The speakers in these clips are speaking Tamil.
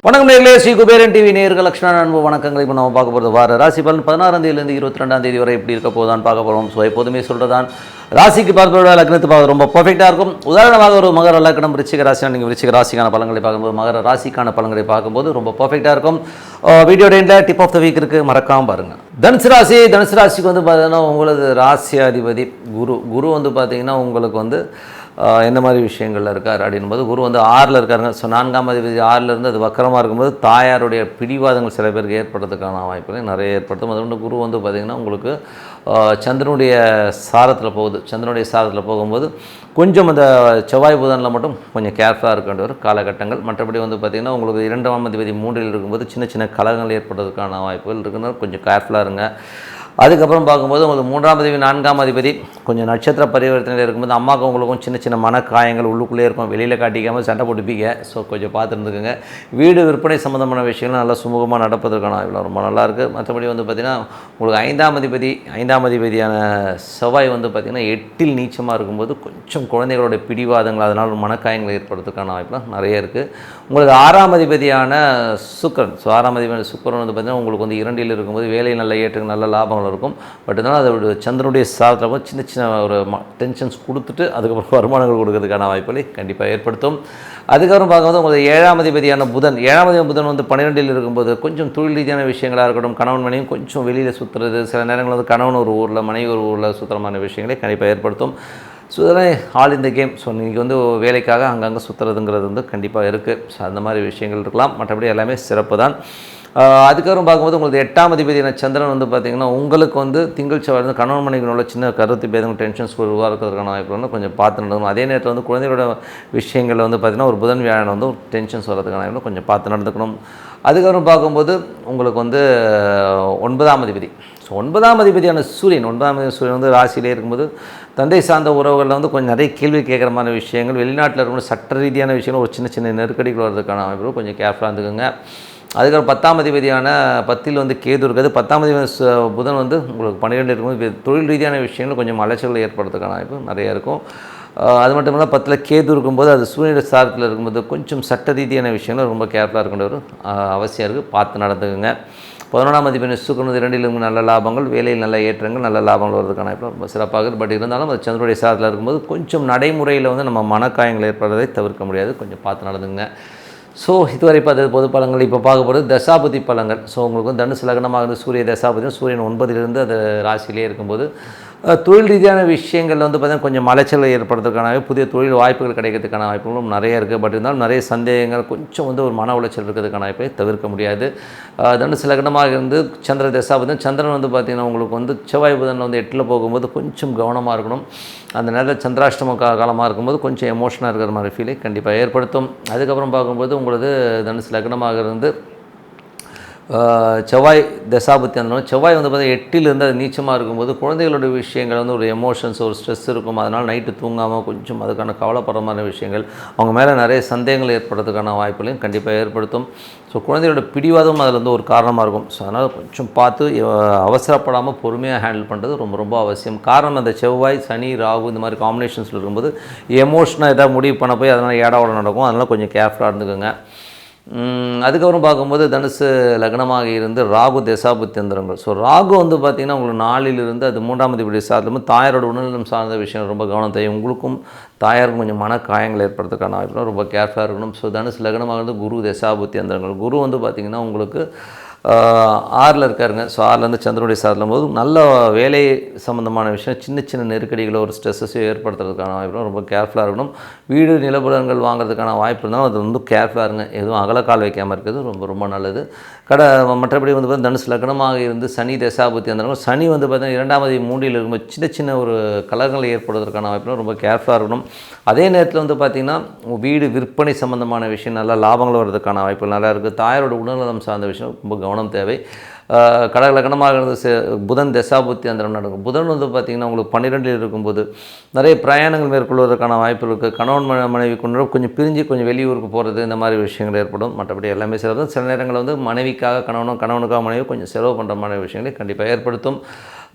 வணக்கம் நேயர்களே, ஸ்ரீ குபேரன் டிவி நேயர்கள் லட்சுமண அன்பு வணக்கங்களை இப்போ நம்ம பார்க்க போகிறது வார ராசி பலன் 16ஆம் தேதியிலிருந்து 22ஆம் தேதி வரை எப்படி இருக்க போதான்னு பார்க்க போகிறோம். ஸோ எப்போதுமே சொல்கிறதான் ராசிக்கு பார்ப்பதோட லக்னத்து பார்க்க ரொம்ப பர்ஃபெக்டாக இருக்கும். உதாரணமாக ஒரு மகர லக்னம் விருச்சிக ராசினா நீங்கள் விருச்சிக ராசிக்கான பலன்களை பார்க்கும்போது மகர ராசிக்கான பலன்களை பார்க்கும்போது ரொம்ப பர்ஃபெக்டாக இருக்கும். வீடியோ எண்டில் டிப் ஆஃப் த வீக் இருக்குது, மறக்காமல் பாருங்கள். தனுசு ராசிக்கு வந்து பார்த்தீங்கன்னா உங்களது ராசியாதிபதி குரு வந்து பார்த்தீங்கன்னா உங்களுக்கு வந்து எந்த மாதிரி விஷயங்களில் இருக்கார் அப்படின்போது குரு வந்து 6ல் இருக்காருங்க. ஸோ 4ஆம் அதிபதி 6ல் இருந்து அது வக்கரமாக இருக்கும்போது தாயாருடைய பிடிவாதங்கள் சில பேருக்கு ஏற்படுறதுக்கான வாய்ப்புகள் நிறைய ஏற்படுத்தும். அது வந்து குரு வந்து பார்த்திங்கன்னா உங்களுக்கு சந்திரனுடைய சாரத்தில் போகுது. சந்திரனுடைய சாரத்தில் போகும்போது கொஞ்சம் அந்த செவ்வாய் புதனில் மட்டும் கொஞ்சம் கேர்ஃபுல்லாக இருக்க வேண்டிய ஒரு காலகட்டங்கள். மற்றபடி வந்து பார்த்திங்கன்னா உங்களுக்கு 2ஆம் அதிபதி 3ல் இருக்கும்போது சின்ன சின்ன கலகங்கள் ஏற்படுறதுக்கான வாய்ப்புகள் இருக்குன்னா கொஞ்சம் கேர்ஃபுல்லாக இருங்க. அதுக்கப்புறம் பார்க்கும்போது உங்களுக்கு 3ஆம் அதிபதி 4ஆம் அதிபதி கொஞ்சம் நட்சத்திர பரிவர்த்தனையில் இருக்கும்போது அம்மாவுக்கு உங்களுக்கும் சின்ன சின்ன மனக்காயங்கள் உள்ளுக்குள்ளே இருக்கும், வெளியில் காட்டிக்காமல் சண்டை போட்டுப்பீங்க. ஸோ கொஞ்சம் பார்த்துருந்துக்குங்க. வீடு விற்பனை சம்மந்தமான விஷயங்கள் நல்லா சுமூகமாக நடப்பதற்கான வாய்ப்பு ரொம்ப நல்லாயிருக்கு. மற்றபடி வந்து பார்த்திங்கன்னா உங்களுக்கு 5ஆம் அதிபதியான செவ்வாய் வந்து பார்த்திங்கன்னா 8ல் நீச்சமாக இருக்கும்போது கொஞ்சம் குழந்தைகளோட பிடிவாதங்கள் அதனால் மனக்காயங்கள் ஏற்படுறதுக்கான வாய்ப்புலாம் நிறைய இருக்குது. உங்களுக்கு 6ஆம் அதிபதியான சுக்கிரன், ஸோ 6ஆம் அதிபதி சுக்கிரன் வந்து பார்த்திங்கன்னா உங்களுக்கு வந்து 2ல் இருக்கும்போது வேலை நல்ல ஏற்றுக்கு நல்ல லாபங்கள் இருக்கும். பட் இருந்தாலும் அதோட சந்திரனுடைய சாதத்தில் சின்ன சின்ன ஒரு டென்ஷன்ஸ் கொடுத்துட்டு அதுக்கப்புறம் வருமானங்கள் கொடுக்கறதுக்கான வாய்ப்புகளை கண்டிப்பாக ஏற்படுத்தும். அதுக்கப்புறம் பார்க்கும்போது உங்களுக்கு 7ஆம் அதிபதியான புதன் வந்து 12ல் இருக்கும்போது கொஞ்சம் தொழில் ரீதியான விஷயங்களாக இருக்கட்டும், கணவன் மனைவியும் கொஞ்சம் வெளியில் சுற்றுறது, சில நேரங்களில் வந்து கணவன் ஒரு ஊரில் மனைவி ஒரு ஊரில் சுற்றுறமான விஷயங்களை கண்டிப்பாக ஏற்படுத்தும். ஸோ இதெல்லாம் ஆல் இந்த கேம். ஸோ நீங்கள் வந்து வேலைக்காக அங்கங்கே சுற்றுறதுங்கிறது வந்து கண்டிப்பாக இருக்குது. ஸோ அந்த மாதிரி விஷயங்கள் இருக்கலாம். மற்றபடி எல்லாமே சிறப்பு தான். அதுக்கப்புறம் பார்க்கும்போது உங்களுக்கு 8ஆம் அதிபதியான சந்திரன் வந்து பார்த்திங்கன்னா உங்களுக்கு வந்து திங்கள் செவ்வாய் வந்து கணவன் மனைவிக்கு உள்ள சின்ன கருத்து பேதங்கள் டென்ஷன்ஸ் உருவாக்குறதுக்கான வாய்ப்பு வந்து கொஞ்சம் பார்த்து நடந்துக்கணும். அதே நேரத்தில் வந்து குழந்தைகளோட விஷயங்களில் வந்து பார்த்திங்கன்னா ஒரு புதன் வியாழன் வந்து ஒரு டென்ஷன்ஸ் வர்றதுக்கான வாய்ப்பு கொஞ்சம் பார்த்து நடந்துக்கணும். அதுக்கப்புறம் பார்க்கும்போது உங்களுக்கு வந்து 9ஆம் அதிபதி, ஸோ 9ஆம் அதிபதியான சூரியன் வந்து ராசியிலே இருக்கும்போது தந்தை சார்ந்த உறவுகளில் வந்து கொஞ்சம் நிறைய கேள்வி கேட்குற மாதிரி விஷயங்கள், வெளிநாட்டில் இருக்கும்போது சட்ட ரீதியான விஷயங்கள் ஒரு சின்ன சின்ன நெருக்கடிகள் வர்றதுக்கான வாய்ப்பு கொஞ்சம் கேர்ஃபுல்லாக இருந்துக்குங்க. அதுக்கப்புறம் 10ஆம் அதிபதியான 10ல் வந்து கேது இருக்குது. 10ஆம் அதிபதி புதன் வந்து உங்களுக்கு 12 இருக்கும்போது தொழில் ரீதியான விஷயங்கள் கொஞ்சம் அலைச்சல்கள் ஏற்படுறதுக்கான வாய்ப்பு நிறைய இருக்கும். அது மட்டும் இல்லாமல் 10ல் கேது இருக்கும்போது அது சூரியனுடைய சாரத்தில் இருக்கும்போது கொஞ்சம் சட்ட ரீதியான விஷயங்கள் ரொம்ப கேர்ஃபுல்லாக இருக்கின்ற ஒரு அவசியம் இருக்குது. பார்த்து நடந்துக்குங்க. 11ஆம் அதிபதி சுக்கிரன் 2ல் நல்ல லாபங்கள், வேலையில் நல்ல ஏற்றங்கள், நல்ல லாபங்கள் வருவதற்கான வாய்ப்பு ரொம்ப சிறப்பாக இருக்குது. பட் இருந்தாலும் அது சந்திரனுடைய சாரத்தில் இருக்கும்போது கொஞ்சம் நடைமுறையில் வந்து நம்ம மனக்காயங்கள் ஏற்படுறதை தவிர்க்க முடியாது. கொஞ்சம் பார்த்து நடந்துங்க. ஸோ இதுவரை பார்த்தது பொது பலன்கள். இப்போ பார்க்க போகிறது தசாபதி பலன்கள். ஸோ உங்களுக்கு வந்து தனுசு லக்னமாக இருந்து சூரிய தசாபதி, சூரியன் 9லிருந்து அது ராசியிலே இருக்கும்போது தொழில் ரீதியான விஷயங்களில் வந்து பார்த்திங்கன்னா கொஞ்சம் மலைச்சலை ஏற்படுறதுக்கான புதிய தொழில் வாய்ப்புகள் கிடைக்கிறதுக்கான வாய்ப்புகளும் நிறைய இருக்குது. பட் இருந்தாலும் நிறைய சந்தேகங்கள் கொஞ்சம் வந்து ஒரு மன உளைச்சல் இருக்கிறதுக்கான வாய்ப்பை தவிர்க்க முடியாது. தனுசு லக்னமாக இருந்து சந்திர தசாபதி, சந்திரன் வந்து பார்த்திங்கன்னா உங்களுக்கு வந்து செவ்வாய் புதனில் வந்து 8ல் போகும்போது கொஞ்சம் கவனமாக இருக்கணும். அந்த நேரத்தில் சந்திராஷ்டம காலமாக இருக்கும்போது கொஞ்சம் எமோஷனாக இருக்கிற மாதிரி ஃபீலை கண்டிப்பாக ஏற்படுத்தும். அதுக்கப்புறம் பார்க்கும்போது உங்களது தனுசு லக்னமாக இருந்து செவ்வாய் தசாபத்தி இருந்தாலும் செவ்வாய் வந்து பார்த்தீங்கன்னா 8ல் இருந்து அது நீச்சமாக இருக்கும்போது குழந்தைகளோட விஷயங்கள் வந்து ஒரு எமோஷன்ஸ் ஒரு ஸ்ட்ரெஸ் இருக்கும். அதனால் நைட்டு தூங்காமல் கொஞ்சம் அதுக்கான கவலைப்படுற மாதிரி விஷயங்கள், அவங்க மேலே நிறைய சந்தேகங்கள் ஏற்படுறதுக்கான வாய்ப்புகளையும் கண்டிப்பாக ஏற்படுத்தும். ஸோ குழந்தைகளோட பிடிவாதம் அதில் வந்து ஒரு காரணமாக இருக்கும். ஸோ அதனால் கொஞ்சம் பார்த்து அவசரப்படாமல் பொறுமையாக ஹேண்டில் பண்ணுறது ரொம்ப ரொம்ப அவசியம். காரணம் அந்த செவ்வாய் சனி ராகு இந்த மாதிரி காம்பினேஷன்ஸில் இருக்கும்போது எமோஷனாக எதாவது முடிவு பண்ண போய் அதனால் ஏடாவோட நடக்கும். அதனால் கொஞ்சம் கேர்ஃபுல்லாக இருந்துக்கோங்க. அதுக்கப்புறம் பார்க்கும்போது தனுசு லக்னமாக இருந்து ராகு தசாபுத்தியந்திரங்கள். ஸோ ராகு வந்து பார்த்திங்கன்னா உங்களுக்கு 4லிருந்து அது 3ஆம் அதிபதி சார்ந்தும் தாயாரோட உடல்நலம் சார்ந்த விஷயம் ரொம்ப கவனம் தேவை. உங்களுக்கும் தாயாருக்கும் கொஞ்சம் மனக்காயங்கள் ஏற்படுறதுக்கான வாய்ப்புனா ரொம்ப கேர்ஃபுல்லாக இருக்கணும். ஸோ தனுசு லக்னமாக இருந்து குரு தசாபுத்தியந்திரங்கள். குரு வந்து பார்த்திங்கன்னா உங்களுக்கு 6ல் இருக்காருங்க. ஸோ 6லேருந்து சந்திரனுடைய சாரலும் போது நல்ல வேலை சம்மந்தமான விஷயம் சின்ன சின்ன நெருக்கடிகளோ ஒரு ஸ்ட்ரெஸ்ஸஸோ ஏற்படுத்துறதுக்கான வாய்ப்பு ரொம்ப கேர்ஃபுல்லாக இருக்கணும். வீடு நிலபுலங்கள் வாங்குறதுக்கான வாய்ப்பு இருந்தாலும் அது வந்து கேர்ஃபுல்லாக இருங்க. எதுவும் அகலக்கால் வைக்காமல் இருக்கிறது ரொம்ப ரொம்ப நல்லது. மற்றபடி வந்து பார்த்தீங்கன்னா தனுசு லக்னமாக இருந்து சனி தசாபுத்தி அந்த சனி வந்து பார்த்தீங்கன்னா 2ஆம் அதிபதி 3ல் இருக்கும்போது சின்ன சின்ன ஒரு கலங்கள் ஏற்படுவதற்கான வாய்ப்பு ரொம்ப கேர்ஃபுல்லாக இருக்கணும். அதே நேரத்தில் வந்து பார்த்திங்கன்னா வீடு விற்பனை சம்மந்தமான விஷயம் நல்லா லாபங்கள் வர்றதுக்கான வாய்ப்புகள் நல்லா இருக்குது. தாயாரோட உடல்நலம் சார்ந்த விஷயம் ரொம்ப கவனம் தேவை. கடகலக்கணமாக இருந்து புதன் தசாபுத்தி அந்தரம் நடக்கும். புதன் வந்து பார்த்திங்கன்னா உங்களுக்கு 12ல் இருக்கும்போது நிறைய பிரயாணங்கள் மேற்கொள்வதற்கான வாய்ப்பு இருக்குது. கணவன் மனைவி கொண்டு கொஞ்சம் பிரிஞ்சு கொஞ்சம் வெளியூருக்கு போகிறது இந்த மாதிரி விஷயங்கள் ஏற்படும். மற்றபடி எல்லாமே சிறப்பு. சில நேரங்களில் வந்து மனைவிக்காக கணவனுக்காக மனைவி கொஞ்சம் செலவு பண்ணுற மாதிரி விஷயங்களை கண்டிப்பாக ஏற்படுத்தும்.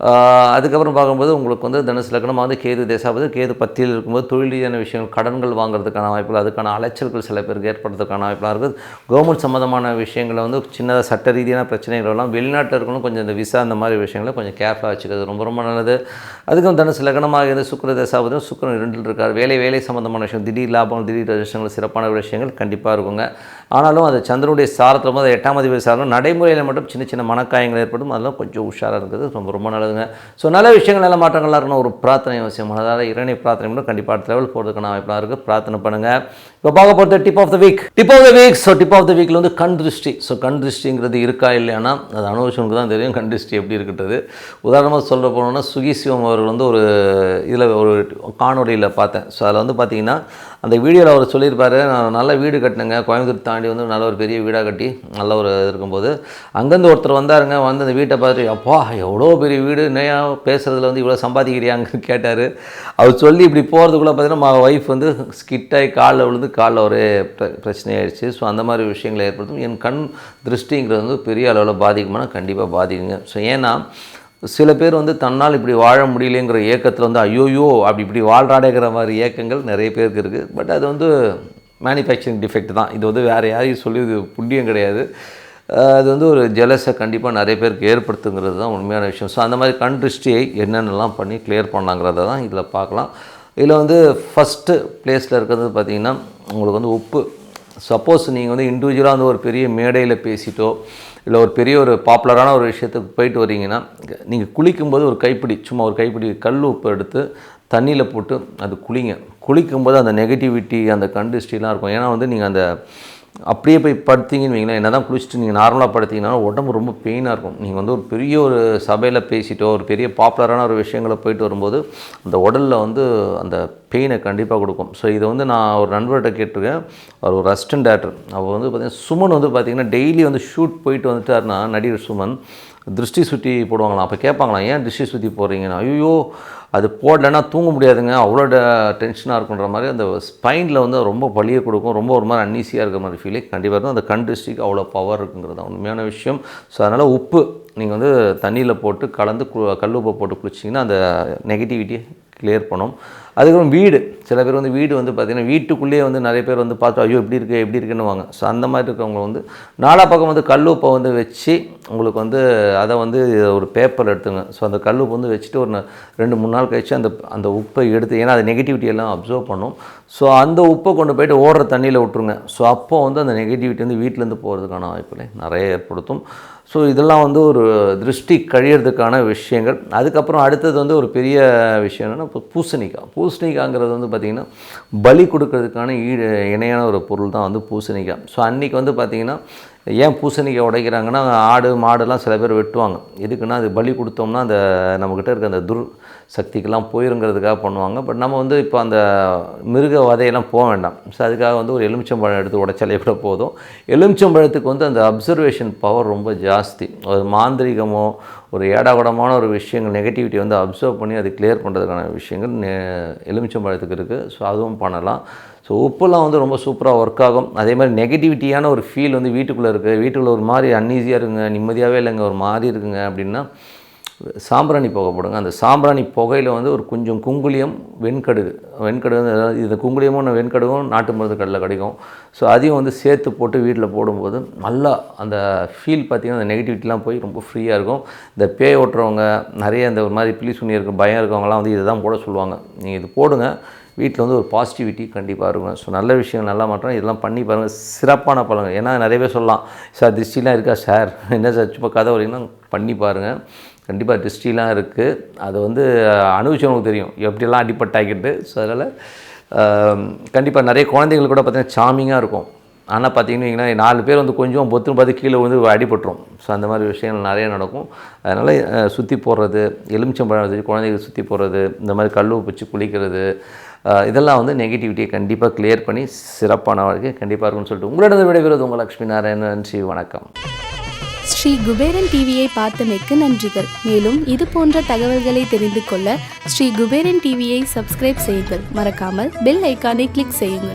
அதுக்கப்புறம் பார்க்கும்போது உங்களுக்கு வந்து தனுசு லக்னமாக வந்து கேது தேசாபதி கேது 10ல் இருக்கும்போது தொழில் ரீதியான விஷயங்கள் கடன்கள் வாங்குறதுக்கான வாய்ப்புகள், அதுக்கான அலைச்சல்கள் சில பேருக்கு ஏற்படுறதுக்கான வாய்ப்புலாம் இருக்குது. கவர்மெண்ட் சம்மந்தமான விஷயங்களை வந்து சின்னதாக சட்ட ரீதியான பிரச்சனைகள் எல்லாம் வெளிநாட்டில் இருக்கணும், கொஞ்சம் இந்த விசா அந்த மாதிரி விஷயங்களை கொஞ்சம் கேர்ஃபுல்லாக வச்சுக்கிறது ரொம்ப ரொம்ப நல்லது. அதுக்கும் தனுசு லக்னமாக இருந்து சுக்கிர தேசாபதியும் சுக்கிரன் 2ல் இருக்கார். வேலை சம்மந்தமான விஷயம், திடீர் லாபம், திடீர் அதிர்ஷ்டங்கள், சிறப்பான விஷயங்கள் கண்டிப்பாக இருக்குங்க. ஆனாலும் அது சந்திரனுடைய சாரத்தில் போது 8ஆம் அதிபதி சாரம் நடைமுறையில் மட்டும் சின்ன சின்ன மனக்காயங்கள் ஏற்படும், அதெல்லாம் கொஞ்சம் உஷாராக இருக்குது, ரொம்ப ரொம்ப நல்லதுங்க. ஸோ நல்ல விஷயங்கள் நல்ல மாற்றங்கள்லாம் இருக்கணும். ஒரு பிரார்த்தனை அவசியம், அதாவது இறைவனை பிரார்த்தனை மட்டும் கண்டிப்பாக அடுத்த லெவல் போகிறதுக்கான வாய்ப்பாக இருக்குது. பிரார்த்தனை பண்ணுங்கள். இப்போ பார்க்க போகிறது tip of the week. So tip of the வீக்கில் வந்து கண் திருஷ்டி. ஸோ கண் திருஷ்டிங்கிறது இருக்கா இல்லையானா அது அனுபவிச்சவனுக்கு தான் தெரியும் கண் திருஷ்டி எப்படி இருக்கிறது. உதாரணமாக சொல்ல போனோம்னா சுகி சிவம் அவர்கள் வந்து ஒரு இதில் ஒரு காணொலியில் பார்த்தேன். ஸோ அதில் வந்து பார்த்தீங்கன்னா அந்த வீடியோவில் அவர் சொல்லியிருப்பார், நான் நல்ல வீடு கட்டினேங்க, கோயம்புத்தூர் தாண்டி வந்து நல்ல ஒரு பெரிய வீடாக கட்டி நல்ல ஒரு இருக்கும்போது அங்கேருந்து ஒருத்தர் வந்தாருங்க. வந்து அந்த வீட்டை பார்த்துட்டு அப்பா எவ்வளோ பெரிய வீடு, என்னையா பேசுகிறதுல வந்து இவ்வளோ சம்பாதிக்கிறியாங்கன்னு கேட்டார். அவர் சொல்லி இப்படி போகிறதுக்குள்ளே பார்த்தீங்கன்னா ஒய்ஃப் வந்து ஸ்கிட்டாகி காலில் விழுந்து காலில் ஒரே பிரச்சனையாயிடுச்சு. ஸோ அந்த மாதிரி விஷயங்களை ஏற்படுத்தும். என் கண் திருஷ்டிங்கிறது வந்து பெரிய அளவில் பாதிக்குமானா கண்டிப்பாக பாதிக்குங்க. ஸோ ஏன்னா சில பேர் வந்து தன்னால் இப்படி வாழ முடியலைங்கிற ஏக்கத்தில் வந்து ஐயோயோ அப்படி இப்படி வாழ்றாடேங்கிற மாதிரி ஏக்கங்கள் நிறைய பேருக்கு இருக்குது. பட் அது வந்து மேனுஃபேக்சரிங் டிஃபெக்ட் தான். இது வந்து வேறு யாரையும் சொல்லி இது புண்ணியம் கிடையாது. அது வந்து ஒரு ஜெலஸை கண்டிப்பாக நிறைய பேருக்கு ஏற்படுத்துங்கிறது தான் உண்மையான விஷயம். ஸோ அந்த மாதிரி கண் திருஷ்டியை என்னென்னலாம் பண்ணி கிளியர் பண்ணலாங்கிறத தான் இதில் பார்க்கலாம். இதில் வந்து ஃபஸ்ட்டு பிளேஸில் இருக்கிறது பார்த்திங்கன்னா உங்களுக்கு வந்து உப்பு. சப்போஸ் நீங்கள் வந்து இண்டிவிஜுவலாக வந்து ஒரு பெரிய மேடையில் பேசிட்டோ இல்லை ஒரு பெரிய ஒரு பாப்புலரான ஒரு விஷயத்துக்கு போயிட்டு வரீங்கன்னா நீங்கள் குளிக்கும்போது ஒரு கைப்பிடி சும்மா ஒரு கைப்பிடி கல் உப்பு எடுத்து தண்ணியில் போட்டு அது குளிக்கும்போது அந்த நெகட்டிவிட்டி அந்த கண் திருஷ்டிலாம் இருக்கும். ஏன்னா வந்து நீங்கள் அந்த அப்படியே போய் படுத்தீங்கன்னு வைங்களேன், என்ன தான் குளிச்சுட்டு நீங்கள் நார்மலாக படுத்தீங்கன்னா உடம்பு ரொம்ப பெயினாக இருக்கும். நீங்கள் வந்து ஒரு பெரிய ஒரு சபையில் பேசிட்டோ ஒரு பெரிய பாப்புலரான ஒரு விஷயங்களை போயிட்டு வரும்போது அந்த உடலில் வந்து அந்த பெயினை கண்டிப்பாக கொடுக்கும். ஸோ இதை வந்து நான் ஒரு நண்பர்கிட்ட கேட்டிருக்கேன். அவர் ஒரு அசிஸ்டன்ட் டேரக்டர். அவர் வந்து பார்த்திங்கன்னா சுமன் வந்து பார்த்திங்கன்னா டெய்லி வந்து ஷூட் போயிட்டு வந்துட்டாருன்னா நடிகர் சுமன் திருஷ்டி சுற்றி போடுவாங்களாம். அப்போ கேட்பாங்களாம், ஏன் திருஷ்டி சுற்றி போடுறீங்கன்னா, ஐயோ அது போடலைன்னா தூங்க முடியாதுங்க, அவ்வளோ டென்ஷனாக இருக்குன்ற மாதிரி அந்த ஸ்பைனில் வந்து ரொம்ப வலியை கொடுக்கும், ரொம்ப ஒரு மாதிரி அன்னீசியாக இருக்கிற மாதிரி ஃபீலே கண்டிப்பாக இருக்கும். அந்த கண் திருஷ்டிக்கு அவ்வளோ பவர் இருக்குங்கிறது தான் உண்மையான விஷயம். ஸோ அதனால் உப்பு நீங்கள் வந்து தண்ணியில் போட்டு கலந்து கல் உப்பை போட்டு குளிச்சிங்கன்னா அந்த நெகட்டிவிட்டியை கிளியர் பண்ணும். அதுக்கப்புறம் வீடு, சில பேர் வந்து வீடு வந்து பார்த்திங்கன்னா வீட்டுக்குள்ளேயே வந்து நிறைய பேர் வந்து பார்த்து ஐயோ எப்படி இருக்குன்னு வாங்க. ஸோ அந்த மாதிரி இருக்கிறவங்க வந்து நாலா பக்கம் வந்து கல் உப்பை வந்து வச்சு உங்களுக்கு வந்து அதை வந்து ஒரு பேப்பர் எடுத்துங்க. ஸோ அந்த கல் உப்பு வந்து வச்சுட்டு ஒரு 2-3 நாள் கழிச்சு அந்த உப்பை எடுத்து, ஏன்னா அது நெகட்டிவிட்டி எல்லாம் அப்சர்வ் பண்ணும். ஸோ அந்த உப்பை கொண்டு போய்ட்டு ஓடுற தண்ணியில் விட்டுருங்க. ஸோ அப்போ வந்து அந்த நெகட்டிவிட்டி வந்து வீட்டிலேருந்து போகிறதுக்கான வாய்ப்புகளை நிறைய ஏற்படுத்தும். ஸோ இதெல்லாம் வந்து ஒரு திருஷ்டி கழியறதுக்கான விஷயங்கள். அதுக்கப்புறம் அடுத்தது வந்து ஒரு பெரிய விஷயம் என்னென்னா இப்போ பூசணிக்காய்ங்கிறது வந்து பார்த்திங்கன்னா பலி கொடுக்கறதுக்கான இணையான ஒரு பொருள் தான் வந்து பூசணிக்காய். ஸோ அன்றைக்கி வந்து பார்த்திங்கன்னா ஏன் பூசணிக்காய் உடைக்கிறாங்கன்னா ஆடு மாடுலாம் சில பேர் வெட்டுவாங்க. எதுக்குன்னா அது பலி கொடுத்தோம்னா அந்த நம்மக்கிட்ட இருக்க அந்த சக்திக்கெல்லாம் போயிருங்கிறதுக்காக பண்ணுவாங்க. பட் நம்ம வந்து இப்போ அந்த மிருக வதையெல்லாம் போக வேண்டாம். ஸோ அதுக்காக வந்து ஒரு எலுமிச்சம்பழம் எடுத்து உடைச்சாலே கூட போதும். எலுமிச்சம்பழத்துக்கு வந்து அந்த அப்சர்வேஷன் பவர் ரொம்ப ஜாஸ்தி. ஒரு மாந்திரிகமோ ஒரு ஏடாகூடமான ஒரு விஷயங்கள் நெகட்டிவிட்டி வந்து அப்சர்வ் பண்ணி அது கிளியர் பண்ணுறதுக்கான விஷயங்கள் எலுமிச்சம்பழத்துக்கு இருக்குது. ஸோ அதுவும் பண்ணலாம். ஸோ உப்புலாம் வந்து ரொம்ப சூப்பராக ஒர்க் ஆகும். அதே மாதிரி நெகட்டிவிட்டியான ஒரு ஃபீல் வந்து வீட்டுக்குள்ளே இருக்குது, வீட்டுக்குள்ளே ஒரு மாதிரி அன்ஈஸியாக இருக்குங்க, நிம்மதியாகவே இல்லைங்க, ஒரு மாதிரி இருக்குங்க அப்படின்னா சாம்பிராணி புகை போடுங்க. அந்த சாம்பிராணி புகையில் வந்து ஒரு கொஞ்சம் குங்குலியம், வெண்கடுகு இந்த குங்குலியமும் வெண்கடுகும் நாட்டு மருந்து கடையில் கிடைக்கும். ஸோ அதையும் வந்து சேர்த்து போட்டு வீட்டில் போடும்போது நல்லா அந்த ஃபீல் பார்த்திங்கன்னா அந்த நெகட்டிவிட்டிலாம் போய் ரொம்ப ஃப்ரீயாக இருக்கும். இந்த பேய் ஓட்டுறவங்க நிறைய இந்த ஒரு மாதிரி பில்லி சுனி இருக்க பயம் இருக்கவங்களாம் வந்து இதை தான் போட சொல்லுவாங்க. நீங்கள் இது போடுங்க, வீட்டில் வந்து ஒரு பாசிட்டிவிட்டி கண்டிப்பாக இருக்கும். ஸோ நல்ல விஷயம், நல்லா மாற்றம், இதெல்லாம் பண்ணி பாருங்கள், சிறப்பான பலன்கள். ஏன்னா நிறைய பேர் சொல்லலாம், சார் திருஷ்டிலாம் இருக்கா சார், என்ன சார் சும்மா கதை வரீங்கன்னா பண்ணி பாருங்கள், கண்டிப்பாக திருஷ்டிலாம் இருக்குது. அது வந்து அனுபவிச்சவங்களுக்கு தெரியும் எப்படியெல்லாம் அடிப்பட்டாக்கிட்டு. ஸோ அதனால் கண்டிப்பாக நிறைய குழந்தைகள் கூட பார்த்திங்கன்னா சாமிங்காக இருக்கும். ஆனால் பார்த்திங்கன்னா 4 பேர் வந்து கொஞ்சம் பொத்துன்னு பார்த்து கீழே வந்து அடிபட்டுரும். ஸோ அந்த மாதிரி விஷயங்கள் நிறைய நடக்கும். அதனால் சுற்றி போடுறது, எலுமிச்சம்பழம் வச்சு குழந்தைகள் சுற்றி போடுறது, இந்த மாதிரி கல் வச்சு குளிக்கிறது, இதெல்லாம் வந்து நெகட்டிவிட்டியை கண்டிப்பாக கிளியர் பண்ணி சிறப்பான வாழ்க்கை கண்டிப்பாக இருக்கும்னு சொல்லிட்டு உங்களிடம் விடைபெறுவது உங்கள் லக்ஷ்மி நாராயணன். நன்றி, வணக்கம். ஸ்ரீ குபேரன் டிவியை பார்த்தமைக்கு நன்றிகள். மேலும் இது போன்ற தகவல்களை தெரிந்து கொள்ள ஸ்ரீ குபேரன் டிவியை சப்ஸ்கிரைப் செய்யுங்கள். மறக்காமல் பெல் ஐக்கானை கிளிக் செய்யுங்கள்.